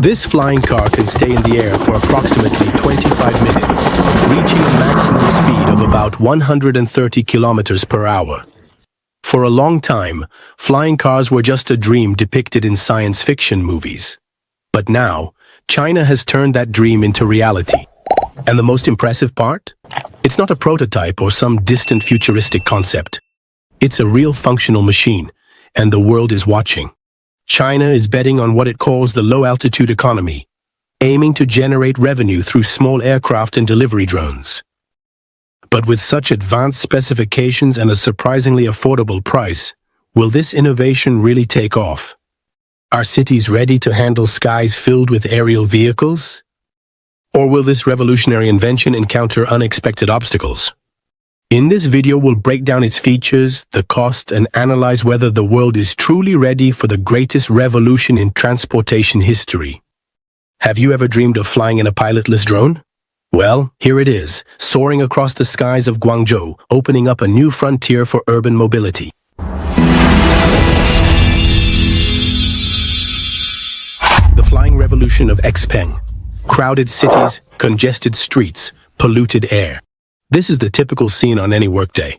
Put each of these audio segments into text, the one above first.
This flying car can stay in the air for approximately 25 minutes, reaching a maximum speed of about 130 kilometers per hour. For a long time, flying cars were just a dream depicted in science fiction movies. But now, China has turned that dream into reality. And the most impressive part? It's not a prototype or some distant futuristic concept. It's a real functional machine, and the world is watching. China is betting on what it calls the low-altitude economy, aiming to generate revenue through small aircraft and delivery drones. But with such advanced specifications and a surprisingly affordable price, will this innovation really take off? Are cities ready to handle skies filled with aerial vehicles? Or will this revolutionary invention encounter unexpected obstacles? In this video, we'll break down its features, the cost, and analyze whether the world is truly ready for the greatest revolution in transportation history. Have you ever dreamed of flying in a pilotless drone? Well, here it is, soaring across the skies of Guangzhou, opening up a new frontier for urban mobility. The flying revolution of Xpeng. Crowded cities, congested streets, polluted air. This is the typical scene on any workday.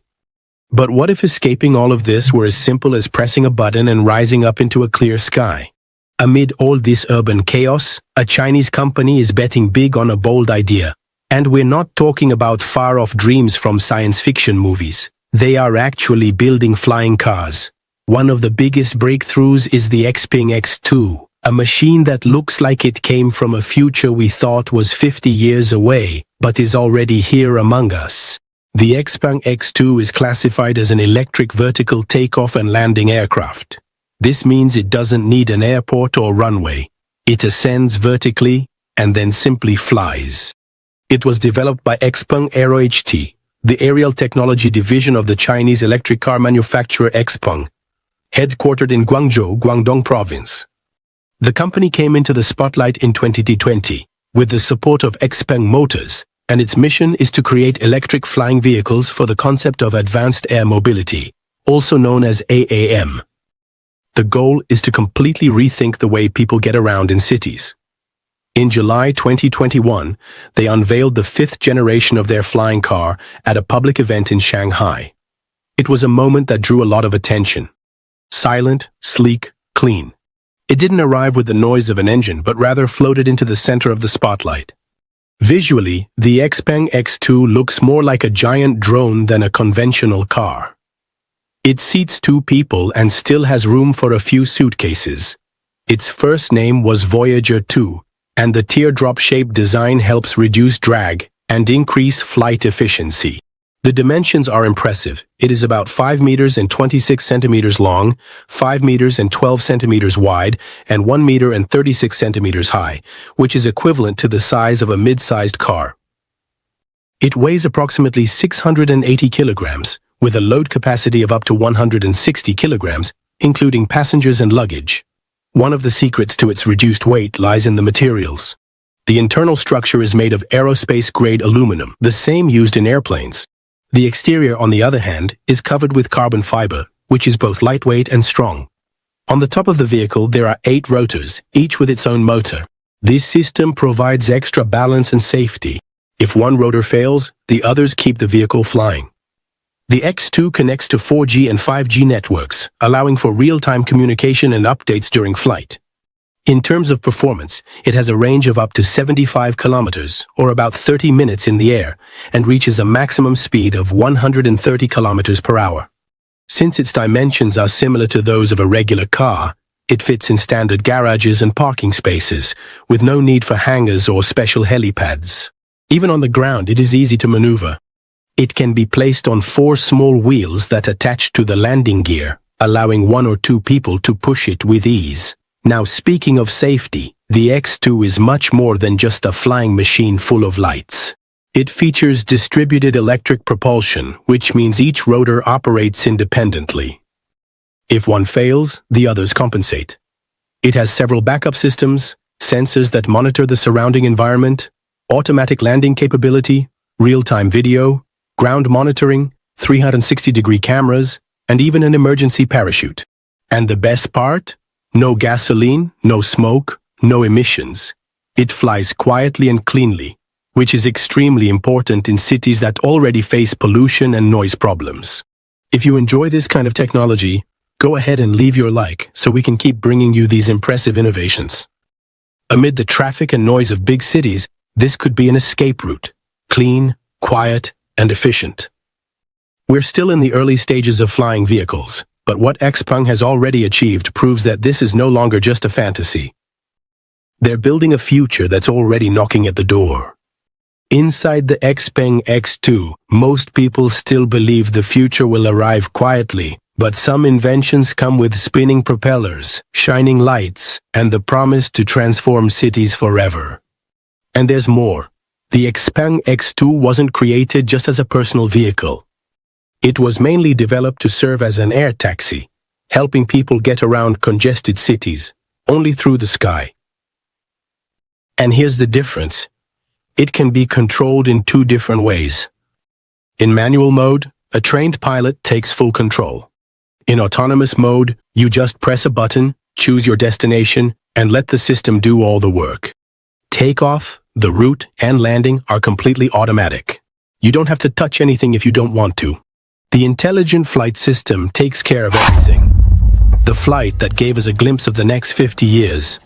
But what if escaping all of this were as simple as pressing a button and rising up into a clear sky? Amid all this urban chaos, a Chinese company is betting big on a bold idea. And we're not talking about far-off dreams from science fiction movies. They are actually building flying cars. One of the biggest breakthroughs is the Xpeng X2, a machine that looks like it came from a future we thought was 50 years away, but is already here among us. The Xpeng X2 is classified as an electric vertical takeoff and landing aircraft. This means it doesn't need an airport or runway. It ascends vertically and then simply flies. It was developed by Xpeng Aero HT, the aerial technology division of the Chinese electric car manufacturer Xpeng, headquartered in Guangzhou, Guangdong Province. The company came into the spotlight in 2020 with the support of Xpeng Motors, and its mission is to create electric flying vehicles for the concept of advanced air mobility, also known as AAM. The goal is to completely rethink the way people get around in cities. In July 2021, they unveiled the fifth generation of their flying car at a public event in Shanghai. It was a moment that drew a lot of attention. Silent, sleek, clean. It didn't arrive with the noise of an engine, but rather floated into the center of the spotlight. Visually, the Xpeng X2 looks more like a giant drone than a conventional car. It seats 2 people and still has room for a few suitcases. Its first name was Voyager 2, and the teardrop-shaped design helps reduce drag and increase flight efficiency. The dimensions are impressive. It is about 5 meters and 26 centimeters long, 5 meters and 12 centimeters wide, and 1 meter and 36 centimeters high, which is equivalent to the size of a mid-sized car. It weighs approximately 680 kilograms, with a load capacity of up to 160 kilograms, including passengers and luggage. One of the secrets to its reduced weight lies in the materials. The internal structure is made of aerospace-grade aluminum, the same used in airplanes. The exterior, on the other hand, is covered with carbon fiber, which is both lightweight and strong. On the top of the vehicle, there are 8 rotors, each with its own motor. This system provides extra balance and safety. If one rotor fails, the others keep the vehicle flying. The X2 connects to 4G and 5G networks, allowing for real-time communication and updates during flight. In terms of performance, it has a range of up to 75 kilometers, or about 30 minutes in the air, and reaches a maximum speed of 130 kilometers per hour. Since its dimensions are similar to those of a regular car, it fits in standard garages and parking spaces, with no need for hangars or special helipads. Even on the ground, it is easy to maneuver. It can be placed on 4 small wheels that attach to the landing gear, allowing 1 or 2 people to push it with ease. Now, speaking of safety, the X2 is much more than just a flying machine full of lights. It features distributed electric propulsion, which means each rotor operates independently. If one fails, the others compensate. It has several backup systems, sensors that monitor the surrounding environment, automatic landing capability, real-time video, ground monitoring, 360-degree cameras, and even an emergency parachute. And the best part? No gasoline, no smoke, no emissions. It flies quietly and cleanly, which is extremely important in cities that already face pollution and noise problems. If you enjoy this kind of technology, go ahead and leave your like so we can keep bringing you these impressive innovations. Amid the traffic and noise of big cities, this could be an escape route, clean, quiet, and efficient. We're still in the early stages of flying vehicles, but what XPeng has already achieved proves that this is no longer just a fantasy. They're building a future that's already knocking at the door. Inside the XPeng X2, most people still believe the future will arrive quietly, but some inventions come with spinning propellers, shining lights, and the promise to transform cities forever. And there's more. The XPeng X2 wasn't created just as a personal vehicle. It was mainly developed to serve as an air taxi, helping people get around congested cities, only through the sky. And here's the difference. It can be controlled in two different ways. In manual mode, a trained pilot takes full control. In autonomous mode, you just press a button, choose your destination, and let the system do all the work. Takeoff, the route, and landing are completely automatic. You don't have to touch anything if you don't want to. The intelligent flight system takes care of everything. The flight that gave us a glimpse of the next 50 years.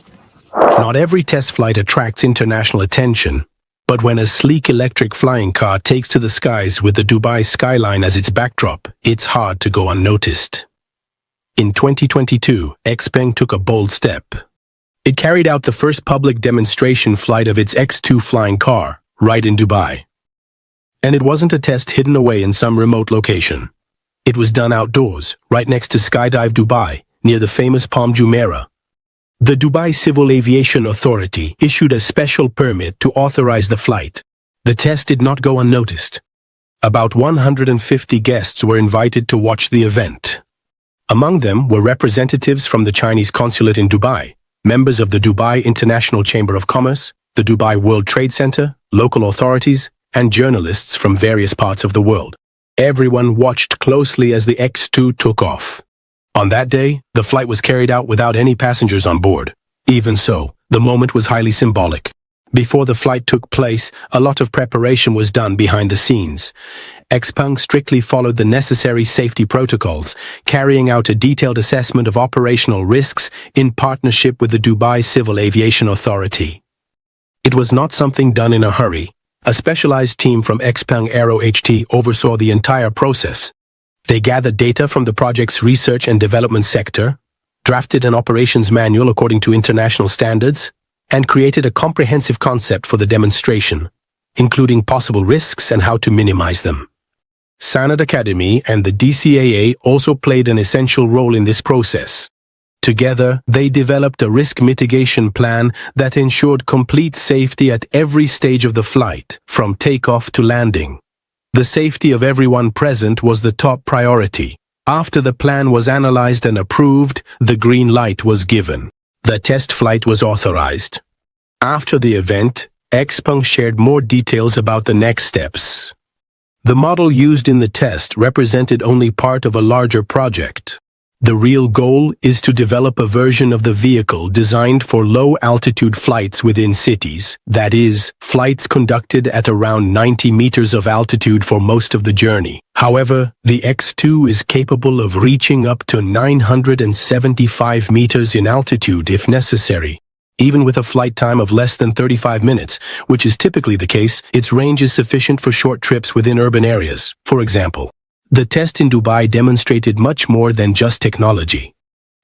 Not every test flight attracts international attention, but when a sleek electric flying car takes to the skies with the Dubai skyline as its backdrop, it's hard to go unnoticed. In 2022, XPeng took a bold step. It carried out the first public demonstration flight of its X2 flying car, right in Dubai. And it wasn't a test hidden away in some remote location. It was done outdoors, right next to Skydive Dubai, near the famous Palm Jumeirah. The Dubai Civil Aviation Authority issued a special permit to authorize the flight. The test did not go unnoticed. About 150 guests were invited to watch the event. Among them were representatives from the Chinese consulate in Dubai, members of the Dubai International Chamber of Commerce, the Dubai World Trade Center, local authorities, and journalists from various parts of the world. Everyone watched closely as the X2 took off. On that day, the flight was carried out without any passengers on board. Even so, the moment was highly symbolic. Before the flight took place, a lot of preparation was done behind the scenes. XPeng strictly followed the necessary safety protocols, carrying out a detailed assessment of operational risks in partnership with the Dubai Civil Aviation Authority. It was not something done in a hurry. A specialized team from XPeng Aero HT oversaw the entire process. They gathered data from the project's research and development sector, drafted an operations manual according to international standards, and created a comprehensive concept for the demonstration, including possible risks and how to minimize them. Sanad Academy and the DCAA also played an essential role in this process. Together, they developed a risk mitigation plan that ensured complete safety at every stage of the flight, from takeoff to landing. The safety of everyone present was the top priority. After the plan was analyzed and approved, the green light was given. The test flight was authorized. After the event, XPeng shared more details about the next steps. The model used in the test represented only part of a larger project. The real goal is to develop a version of the vehicle designed for low-altitude flights within cities, that is, flights conducted at around 90 meters of altitude for most of the journey. However, the X2 is capable of reaching up to 975 meters in altitude if necessary. Even with a flight time of less than 35 minutes, which is typically the case, its range is sufficient for short trips within urban areas, for example. The test in Dubai demonstrated much more than just technology.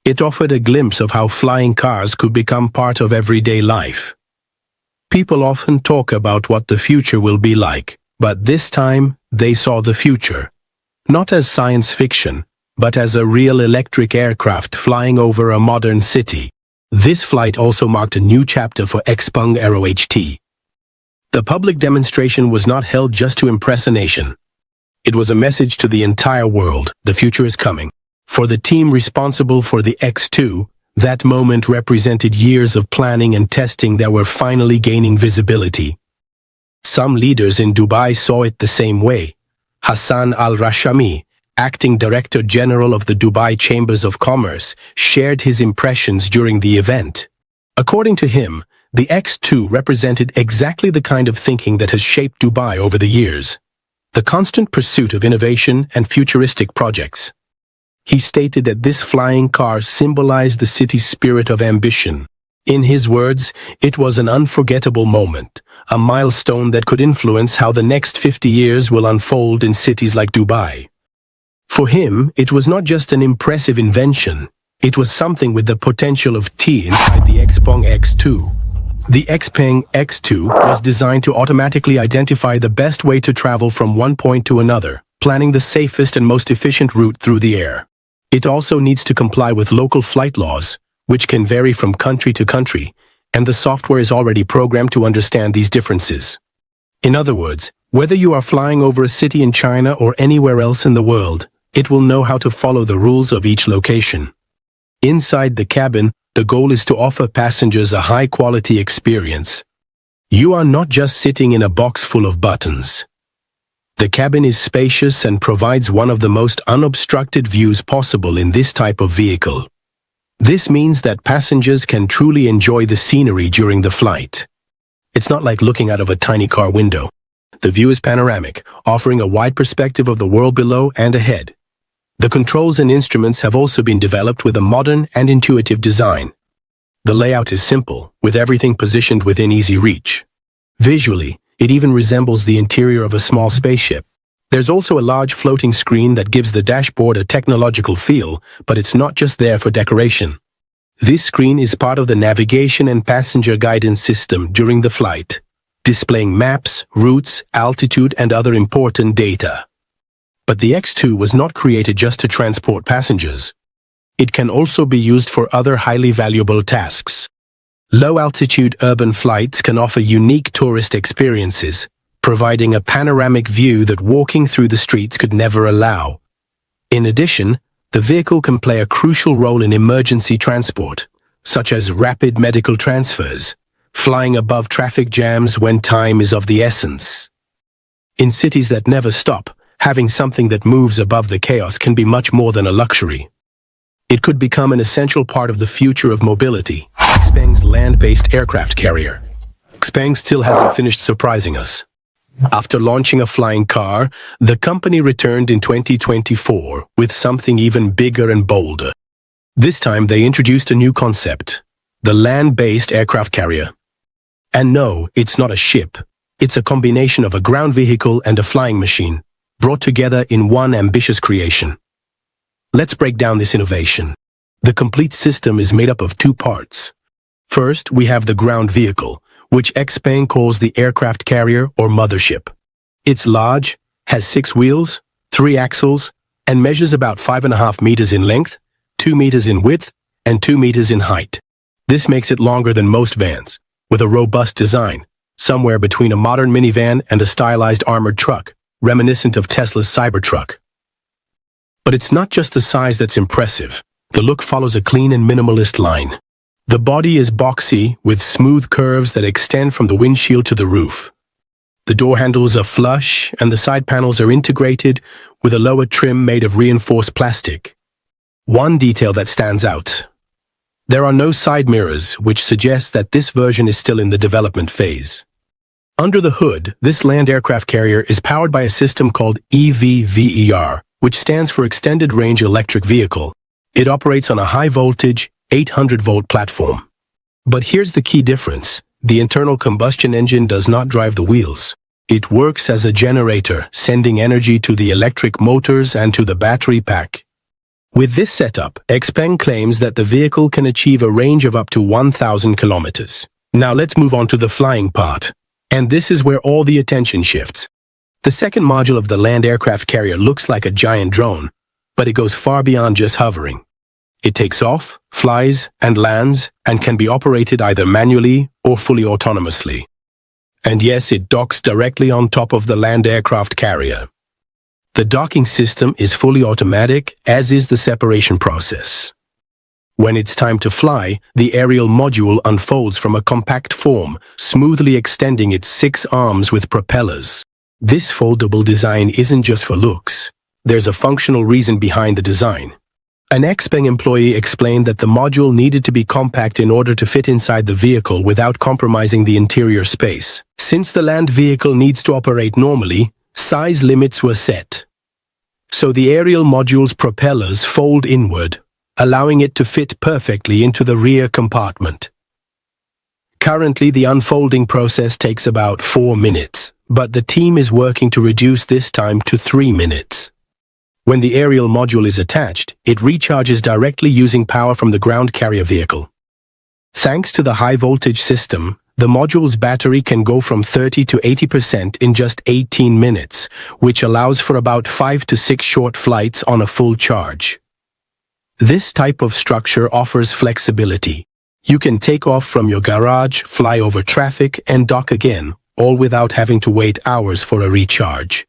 It offered a glimpse of how flying cars could become part of everyday life. People often talk about what the future will be like, but this time they saw the future. Not as science fiction, but as a real electric aircraft flying over a modern city. This flight also marked a new chapter for XPeng Aero HT. The public demonstration was not held just to impress a nation. It was a message to the entire world. The future is coming. For the team responsible for the X2, that moment represented years of planning and testing that were finally gaining visibility. Some leaders in Dubai saw it the same way. Hassan Al-Rashami, acting Director General of the Dubai Chambers of Commerce, shared his impressions during the event. According to him, the X2 represented exactly the kind of thinking that has shaped Dubai over the years. The constant pursuit of innovation and futuristic projects. He stated that this flying car symbolized the city's spirit of ambition. In his words, it was an unforgettable moment, a milestone that could influence how the next 50 years will unfold in cities like Dubai. For him, it was not just an impressive invention, it was something with the potential of T inside the XPeng X2. The XPeng X2 was designed to automatically identify the best way to travel from one point to another, planning the safest and most efficient route through the air. It also needs to comply with local flight laws, which can vary from country to country, and the software is already programmed to understand these differences. In other words, whether you are flying over a city in China or anywhere else in the world, it will know how to follow the rules of each location. Inside the cabin, the goal is to offer passengers a high-quality experience. You are not just sitting in a box full of buttons. The cabin is spacious and provides one of the most unobstructed views possible in this type of vehicle. This means that passengers can truly enjoy the scenery during the flight. It's not like looking out of a tiny car window. The view is panoramic, offering a wide perspective of the world below and ahead. The controls and instruments have also been developed with a modern and intuitive design. The layout is simple, with everything positioned within easy reach. Visually, it even resembles the interior of a small spaceship. There's also a large floating screen that gives the dashboard a technological feel, but it's not just there for decoration. This screen is part of the navigation and passenger guidance system during the flight, displaying maps, routes, altitude, and other important data. But the X2 was not created just to transport passengers. It can also be used for other highly valuable tasks. Low-altitude urban flights can offer unique tourist experiences, providing a panoramic view that walking through the streets could never allow. In addition, the vehicle can play a crucial role in emergency transport, such as rapid medical transfers, flying above traffic jams when time is of the essence. In cities that never stop, having something that moves above the chaos can be much more than a luxury. It could become an essential part of the future of mobility. XPeng's land-based aircraft carrier. XPeng still hasn't finished surprising us. After launching a flying car, the company returned in 2024 with something even bigger and bolder. This time they introduced a new concept, the land-based aircraft carrier. And no, it's not a ship. It's a combination of a ground vehicle and a flying machine, brought together in one ambitious creation. Let's break down this innovation. The complete system is made up of two parts. First, we have the ground vehicle, which XPeng calls the aircraft carrier or mothership. It's large, has 6 wheels, 3 axles, and measures about 5.5 meters in length, 2 meters in width, and 2 meters in height. This makes it longer than most vans, with a robust design, somewhere between a modern minivan and a stylized armored truck, reminiscent of Tesla's Cybertruck. But it's not just the size that's impressive. The look follows a clean and minimalist line. The body is boxy, with smooth curves that extend from the windshield to the roof. The door handles are flush, and the side panels are integrated with a lower trim made of reinforced plastic. One detail that stands out. There are no side mirrors, which suggests that this version is still in the development phase. Under the hood, this land aircraft carrier is powered by a system called EVVER, which stands for Extended Range Electric Vehicle. It operates on a high-voltage, 800-volt platform. But here's the key difference. The internal combustion engine does not drive the wheels. It works as a generator, sending energy to the electric motors and to the battery pack. With this setup, XPeng claims that the vehicle can achieve a range of up to 1,000 kilometers. Now let's move on to the flying part. And this is where all the attention shifts. The second module of the land aircraft carrier looks like a giant drone, but it goes far beyond just hovering. It takes off, flies, and lands, and can be operated either manually or fully autonomously. And yes, it docks directly on top of the land aircraft carrier. The docking system is fully automatic, as is the separation process. When it's time to fly, the aerial module unfolds from a compact form, smoothly extending its 6 arms with propellers. This foldable design isn't just for looks. There's a functional reason behind the design. An XPeng employee explained that the module needed to be compact in order to fit inside the vehicle without compromising the interior space. Since the land vehicle needs to operate normally, size limits were set. So the aerial module's propellers fold inward, allowing it to fit perfectly into the rear compartment. Currently, the unfolding process takes about 4 minutes, but the team is working to reduce this time to 3 minutes. When the aerial module is attached, it recharges directly using power from the ground carrier vehicle. Thanks to the high-voltage system, the module's battery can go from 30 to 80% in just 18 minutes, which allows for about 5 to 6 short flights on a full charge. This type of structure offers flexibility. You can take off from your garage, fly over traffic, and dock again, all without having to wait hours for a recharge.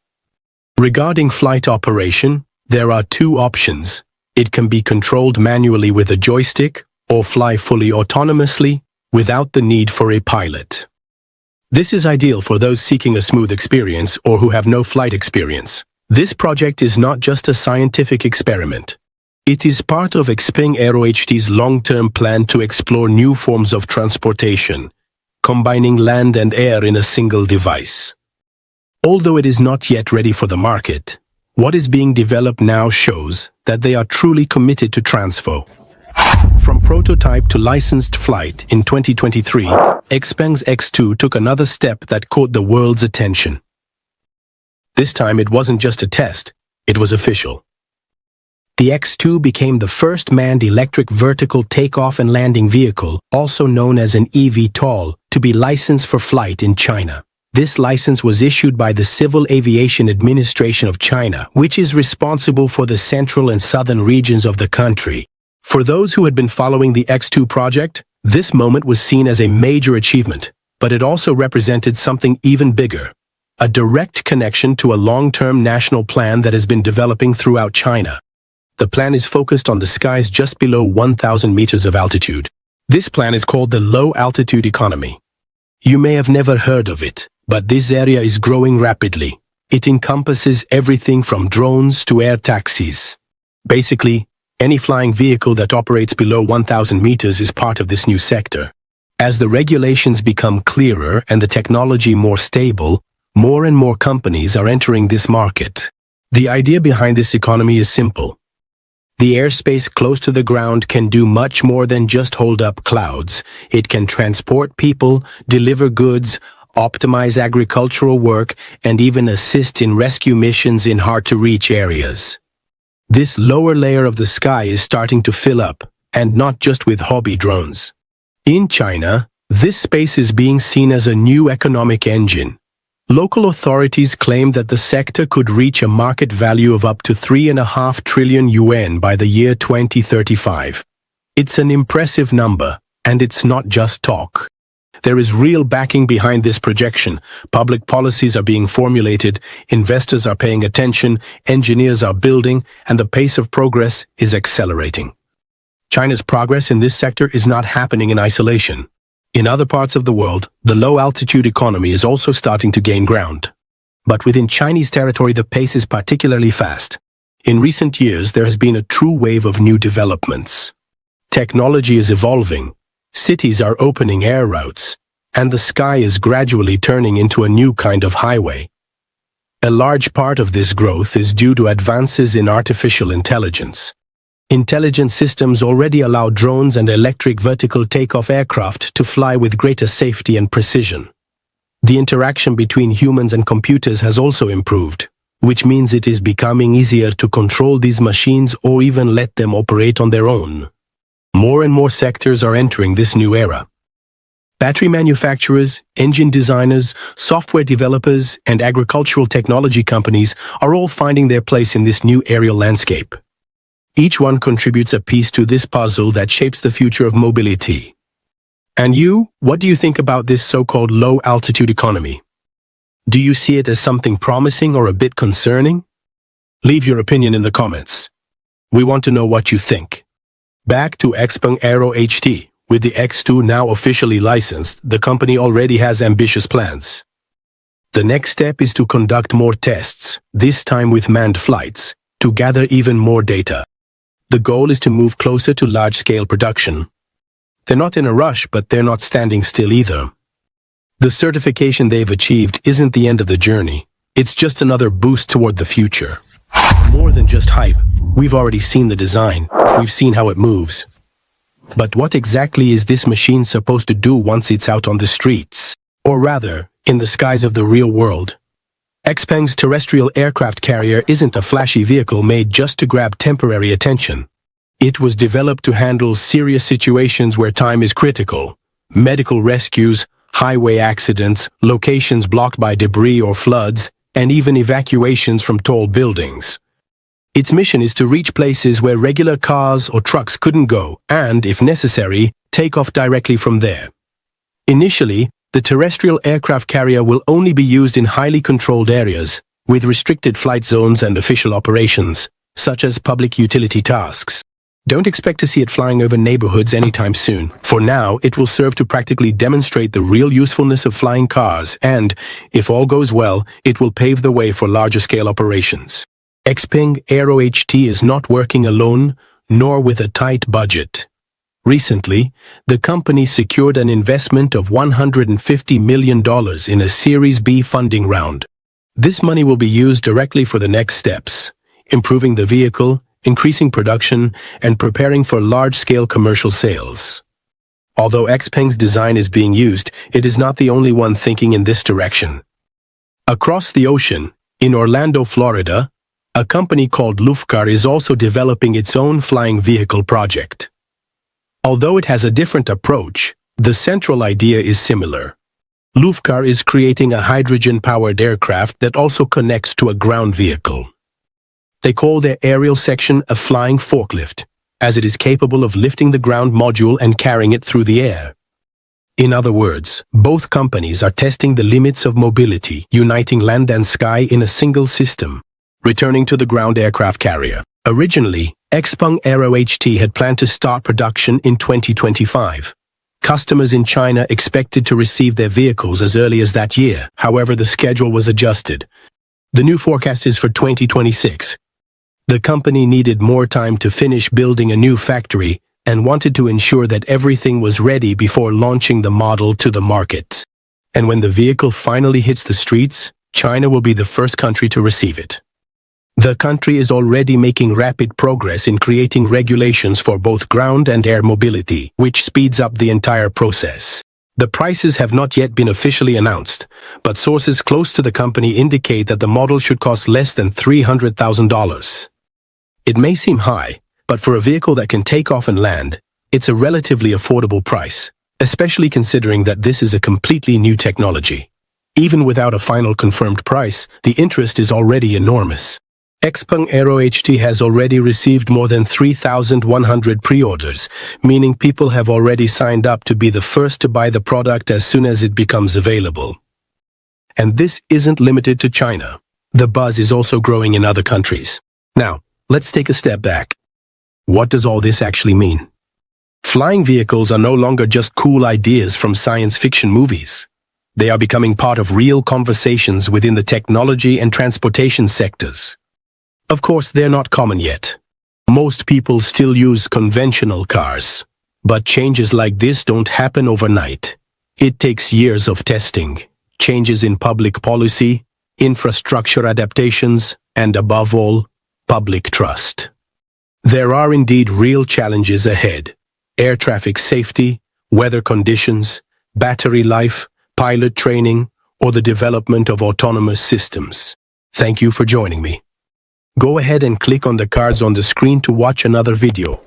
Regarding flight operation, there are 2 options. It can be controlled manually with a joystick, or fly fully autonomously, without the need for a pilot. This is ideal for those seeking a smooth experience or who have no flight experience. This project is not just a scientific experiment. It is part of XPeng Aero HT's long-term plan to explore new forms of transportation, combining land and air in a single device. Although it is not yet ready for the market, what is being developed now shows that they are truly committed to transfo. From prototype to licensed flight in 2023, XPeng's X2 took another step that caught the world's attention. This time it wasn't just a test, it was official. The X2 became the first manned electric vertical takeoff and landing vehicle, also known as an eVTOL, to be licensed for flight in China. This license was issued by the Civil Aviation Administration of China, which is responsible for the central and southern regions of the country. For those who had been following the X2 project, this moment was seen as a major achievement, but it also represented something even bigger: a direct connection to a long-term national plan that has been developing throughout China. The plan is focused on the skies just below 1,000 meters of altitude. This plan is called the Low Altitude Economy. You may have never heard of it, but this area is growing rapidly. It encompasses everything from drones to air taxis. Basically, any flying vehicle that operates below 1,000 meters is part of this new sector. As the regulations become clearer and the technology more stable, more and more companies are entering this market. The idea behind this economy is simple. The airspace close to the ground can do much more than just hold up clouds. It can transport people, deliver goods, optimize agricultural work, and even assist in rescue missions in hard-to-reach areas. This lower layer of the sky is starting to fill up, and not just with hobby drones. In China, this space is being seen as a new economic engine. Local authorities claim that the sector could reach a market value of up to 3.5 trillion yuan by the year 2035. It's an impressive number, and it's not just talk. There is real backing behind this projection. Public policies are being formulated, investors are paying attention, engineers are building, and the pace of progress is accelerating. China's progress in this sector is not happening in isolation. In other parts of the world, the low-altitude economy is also starting to gain ground. But within Chinese territory, the pace is particularly fast. In recent years, there has been a true wave of new developments. Technology is evolving, cities are opening air routes, and the sky is gradually turning into a new kind of highway. A large part of this growth is due to advances in artificial intelligence. Intelligent systems already allow drones and electric vertical takeoff aircraft to fly with greater safety and precision. The interaction between humans and computers has also improved, which means it is becoming easier to control these machines or even let them operate on their own. More and more sectors are entering this new era. Battery manufacturers, engine designers, software developers, and agricultural technology companies are all finding their place in this new aerial landscape. Each one contributes a piece to this puzzle that shapes the future of mobility. And you, what do you think about this so-called low-altitude economy? Do you see it as something promising or a bit concerning? Leave your opinion in the comments. We want to know what you think. Back to XPeng Aero HT. With the X2 now officially licensed, the company already has ambitious plans. The next step is to conduct more tests, this time with manned flights, to gather even more data. The goal is to move closer to large-scale production. They're not in a rush, but they're not standing still either. The certification they've achieved isn't the end of the journey. It's just another boost toward the future. More than just hype, we've already seen the design. We've seen how it moves. But what exactly is this machine supposed to do once it's out on the streets? Or rather, in the skies of the real world? XPeng's terrestrial aircraft carrier isn't a flashy vehicle made just to grab temporary attention. It was developed to handle serious situations where time is critical. Medical rescues, highway accidents, locations blocked by debris or floods, and even evacuations from tall buildings. Its mission is to reach places where regular cars or trucks couldn't go and, if necessary, take off directly from there. Initially, the terrestrial aircraft carrier will only be used in highly controlled areas, with restricted flight zones and official operations, such as public utility tasks. Don't expect to see it flying over neighborhoods anytime soon. For now, it will serve to practically demonstrate the real usefulness of flying cars and, if all goes well, it will pave the way for larger-scale operations. XPeng Aero HT is not working alone, nor with a tight budget. Recently, the company secured an investment of $150 million in a Series B funding round. This money will be used directly for the next steps, improving the vehicle, increasing production, and preparing for large-scale commercial sales. Although XPeng's design is being used, it is not the only one thinking in this direction. Across the ocean, in Orlando, Florida, a company called Lufcar is also developing its own flying vehicle project. Although it has a different approach, the central idea is similar. Lufcar is creating a hydrogen-powered aircraft that also connects to a ground vehicle. They call their aerial section a flying forklift, as it is capable of lifting the ground module and carrying it through the air. In other words, both companies are testing the limits of mobility, uniting land and sky in a single system. Returning to the ground aircraft carrier. Originally, XPeng Aero HT had planned to start production in 2025. Customers in China expected to receive their vehicles as early as that year. However, the schedule was adjusted. The new forecast is for 2026. The company needed more time to finish building a new factory and wanted to ensure that everything was ready before launching the model to the market. And when the vehicle finally hits the streets, China will be the first country to receive it. The country is already making rapid progress in creating regulations for both ground and air mobility, which speeds up the entire process. The prices have not yet been officially announced, but sources close to the company indicate that the model should cost less than $300,000. It may seem high, but for a vehicle that can take off and land, it's a relatively affordable price, especially considering that this is a completely new technology. Even without a final confirmed price, the interest is already enormous. XPeng Aero HT has already received more than 3,100 pre-orders, meaning people have already signed up to be the first to buy the product as soon as it becomes available. And this isn't limited to China. The buzz is also growing in other countries. Now, let's take a step back. What does all this actually mean? Flying vehicles are no longer just cool ideas from science fiction movies. They are becoming part of real conversations within the technology and transportation sectors. Of course, they're not common yet. Most people still use conventional cars. But changes like this don't happen overnight. It takes years of testing, changes in public policy, infrastructure adaptations, and above all, public trust. There are indeed real challenges ahead. Air traffic safety, weather conditions, battery life, pilot training, or the development of autonomous systems. Thank you for joining me. Go ahead and click on the cards on the screen to watch another video.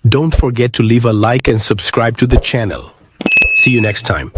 Don't forget to leave a like and subscribe to the channel. See you next time.